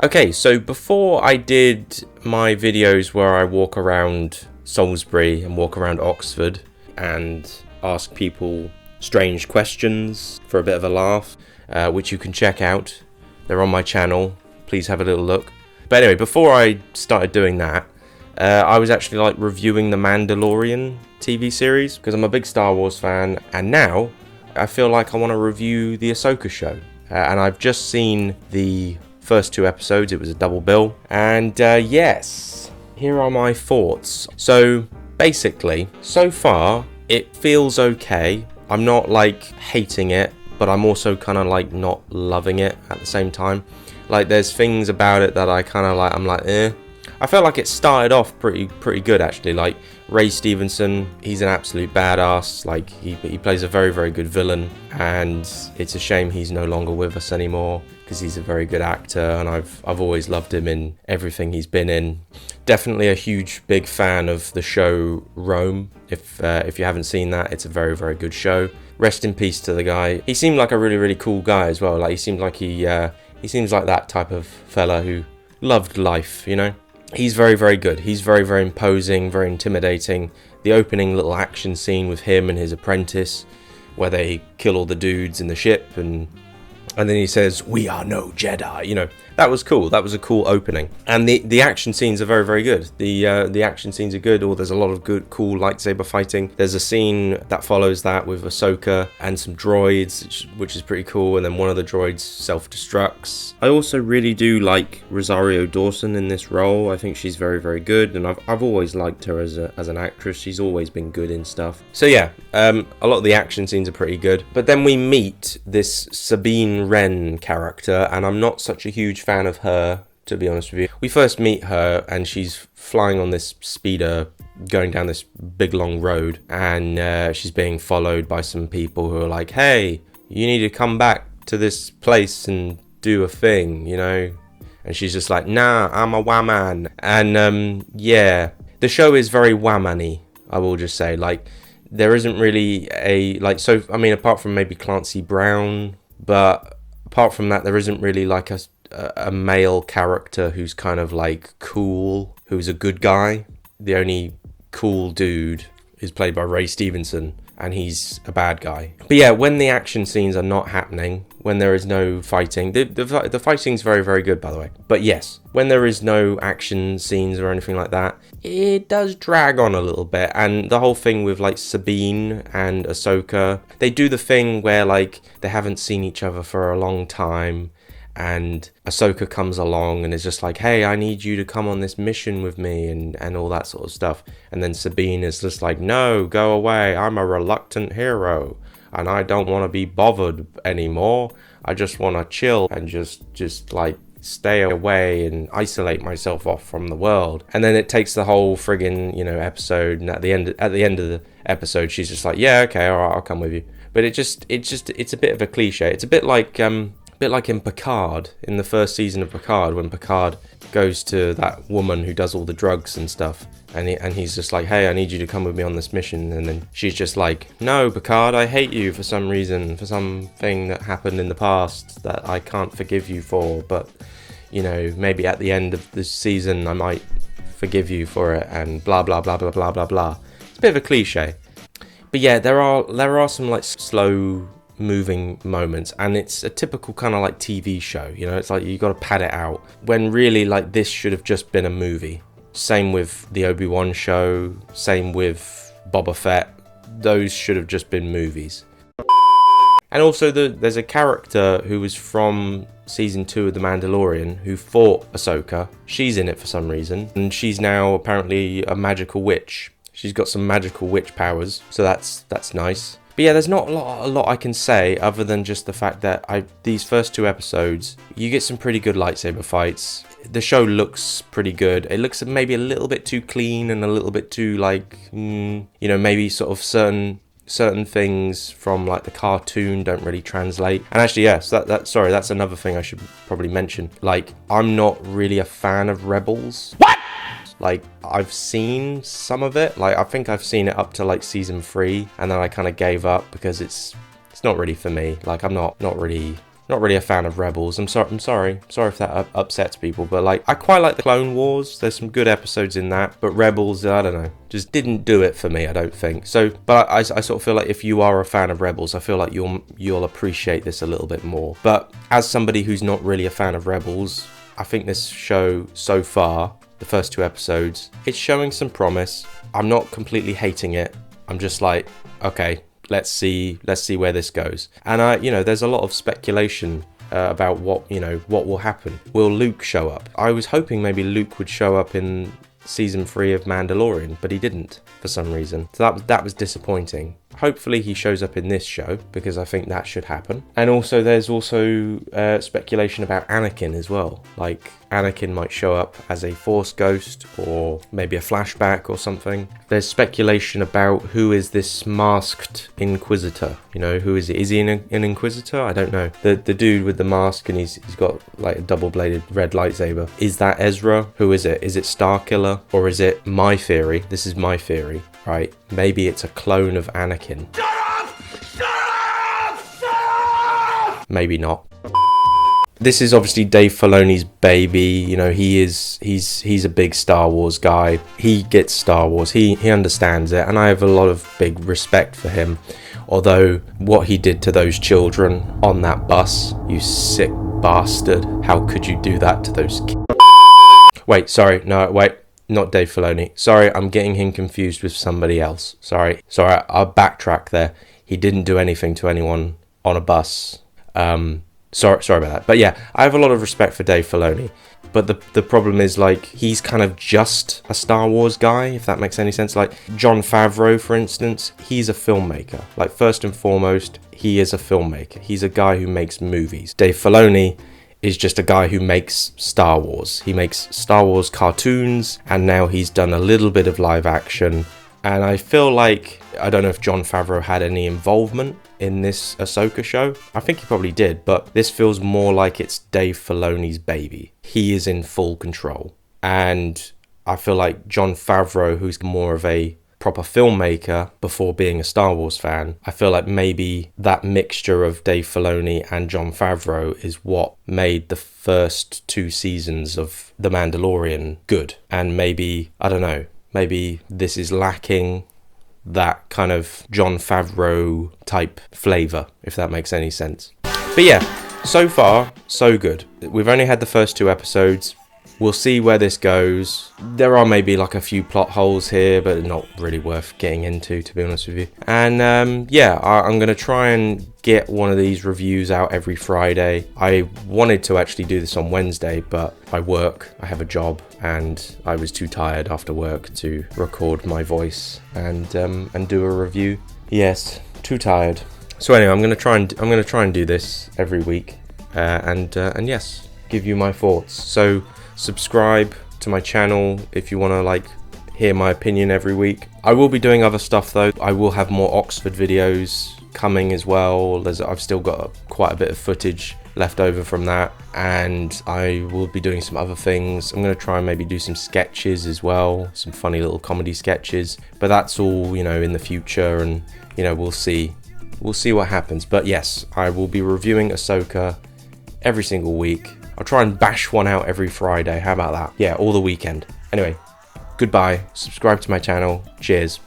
Okay, so before I did my videos where I walk around Salisbury and walk around Oxford and ask people strange questions for a bit of a laugh, which you can check out. They're on my channel. Please have a little look. But anyway, before I started doing that, I was actually like reviewing the Mandalorian TV series because I'm a big Star Wars fan, and now I feel like I want to review the Ahsoka show. And I've just seen the first 2 episodes. It was a double bill, and yes, here are my thoughts. So basically, so far it feels okay. I'm not like hating it, but I'm also kind of like not loving it at the same time. Like there's things about it that I kind of like, I'm like I felt like it started off pretty good actually. Like Ray Stevenson, he's an absolute badass. Like he plays a very good villain, and it's a shame he's no longer with us anymore because he's a very good actor, and I've always loved him in everything he's been in. Definitely a huge big fan of the show Rome. If you haven't seen that, it's a very good show. Rest in peace to the guy. He seemed like a really cool guy as well. Like he seemed like he seems like that type of fella who loved life, you know. He's very good. He's very imposing, very intimidating. The opening little action scene with him and his apprentice, where they kill all the dudes in the ship, and then he says, "We are no Jedi." You know, that was cool. That was a cool opening. And the action scenes are very good. The action scenes are good. Or there's a lot of good, cool lightsaber fighting. There's a scene that follows that with Ahsoka and some droids, which is pretty cool. And then one of the droids self-destructs. I also really do like Rosario Dawson in this role. I think she's very good, and I've always liked her as an actress. She's always been good in stuff. So yeah, a lot of the action scenes are pretty good. But then we meet this Sabine Wren character, and I'm not such a huge fan of her, to be honest with you. We first meet her and she's flying on this speeder going down this big long road, and she's being followed by some people who are like, "Hey, you need to come back to this place and do a thing, you know?" And she's just like, "Nah, I'm a whaman." And yeah, the show is very whaman-y, I will just say. Like there isn't really a so I mean, apart from maybe Clancy Brown, but apart from that, there isn't really like a male character who's kind of like cool, who's a good guy. The only cool dude is played by Ray Stevenson, and he's a bad guy. But yeah, when the action scenes are not happening, when there is no fighting, the fighting's very good, by the way. But yes, when there is no action scenes or anything like that, it does drag on a little bit. And the whole thing with like Sabine and Ahsoka, they do the thing where like they haven't seen each other for a long time, and Ahsoka comes along and is just like, "Hey, I need you to come on this mission with me," and all that sort of stuff. And then Sabine is just like, "No, go away. I'm a reluctant hero, and I don't want to be bothered anymore. I just want to chill and just like stay away and isolate myself off from the world." And then it takes the whole friggin', you know, episode, and at the end of the episode, she's just like, "Yeah, okay, all right, I'll come with you." But it's a bit of a cliche. It's a bit like in Picard, in the first season of Picard, when Picard goes to that woman who does all the drugs and stuff, and he's just like, "Hey, I need you to come with me on this mission," and then she's just like, "No, Picard, I hate you for some reason, for something that happened in the past that I can't forgive you for, but you know, maybe at the end of this season I might forgive you for it," and blah blah blah blah blah blah blah. It's a bit of a cliche. But yeah, there are some like slow moving moments, and it's a typical kind of like TV show, you know. It's like you got to pad it out, when really like this should have just been a movie. Same with the Obi-Wan show, same with Boba Fett. Those should have just been movies. And also there's a character who was from season 2 of The Mandalorian who fought Ahsoka. She's in it for some reason, and she's now apparently a magical witch. She's got some magical witch powers, so that's nice. But yeah, there's not a lot I can say other than just the fact that these first 2 episodes, you get some pretty good lightsaber fights. The show looks pretty good. It looks maybe a little bit too clean and a little bit too like, you know, maybe sort of certain things from like the cartoon don't really translate. And actually, yes, that's another thing I should probably mention. Like, I'm not really a fan of Rebels. What? Like, I've seen some of it. Like, I think I've seen it up to like season 3, and then I kind of gave up because it's not really for me. Like, I'm not really not really a fan of Rebels. I'm sorry if that upsets people, but like, I quite like the Clone Wars. There's some good episodes in that, but Rebels, I don't know, just didn't do it for me, I don't think. So, but I sort of feel like if you are a fan of Rebels, I feel like you'll appreciate this a little bit more. But as somebody who's not really a fan of Rebels, I think this show so far, the first 2 episodes, it's showing some promise. I'm not completely hating it. I'm just like, okay, let's see where this goes. And there's a lot of speculation about what will happen. Will Luke show up? I was hoping maybe Luke would show up in season 3 of Mandalorian, but he didn't for some reason. So that was disappointing. Hopefully he shows up in this show, because I think that should happen. And also there's also speculation about Anakin as well. Like, Anakin might show up as a Force ghost, or maybe a flashback or something. There's speculation about who is this masked Inquisitor. Who is it? Is he an Inquisitor? I don't know. The dude with the mask, and he's got like a double-bladed red lightsaber. Is that Ezra? Who is it? Is it Starkiller? Or is it my theory? This is my theory, right? Maybe it's a clone of Anakin. Shut up! Shut up! Shut up! Maybe not. This is obviously Dave Filoni's baby. He's a big Star Wars guy. He gets Star Wars. He understands it, and I have a lot of big respect for him. Although what he did to those children on that bus, you sick bastard! How could you do that to those kids? Wait, not Dave Filoni. Sorry, I'm getting him confused with somebody else. Sorry, I'll backtrack there. He didn't do anything to anyone on a bus. Sorry about that. But yeah, I have a lot of respect for Dave Filoni. But the problem is, like, he's kind of just a Star Wars guy, if that makes any sense. Like, Jon Favreau, for instance, he's a filmmaker. Like, first and foremost, he is a filmmaker. He's a guy who makes movies. Dave Filoni is just a guy who makes Star Wars. He makes Star Wars cartoons, and now he's done a little bit of live action. And I feel like, I don't know if Jon Favreau had any involvement in this Ahsoka show. I think he probably did, but this feels more like it's Dave Filoni's baby. He is in full control. And I feel like Jon Favreau, who's more of a proper filmmaker before being a Star Wars fan, I feel like maybe that mixture of Dave Filoni and Jon Favreau is what made the first 2 seasons of The Mandalorian good. And maybe, I don't know, maybe this is lacking that kind of Jon Favreau type flavour, if that makes any sense. But yeah, so far, so good. We've only had the first 2 episodes. We'll see where this goes. There are maybe like a few plot holes here, but not really worth getting into, to be honest with you. And I'm going to try and get one of these reviews out every Friday. I wanted to actually do this on Wednesday, but I work, I have a job, and I was too tired after work to record my voice and do a review. Yes, too tired. So anyway, I'm going to try and do this every week, and yes, give you my thoughts. So subscribe to my channel if you want to hear my opinion every week. I will be doing other stuff though. I will have more Oxford videos coming as well. I've still got quite a bit of footage left over from that, and I will be doing some other things. I'm going to try and maybe do some sketches as well, some funny little comedy sketches, but that's all in the future, and we'll see what happens. But yes, I will be reviewing Ahsoka every single week. I'll try and bash one out every Friday. How about that? Yeah, all the weekend. Anyway, goodbye. Subscribe to my channel. Cheers.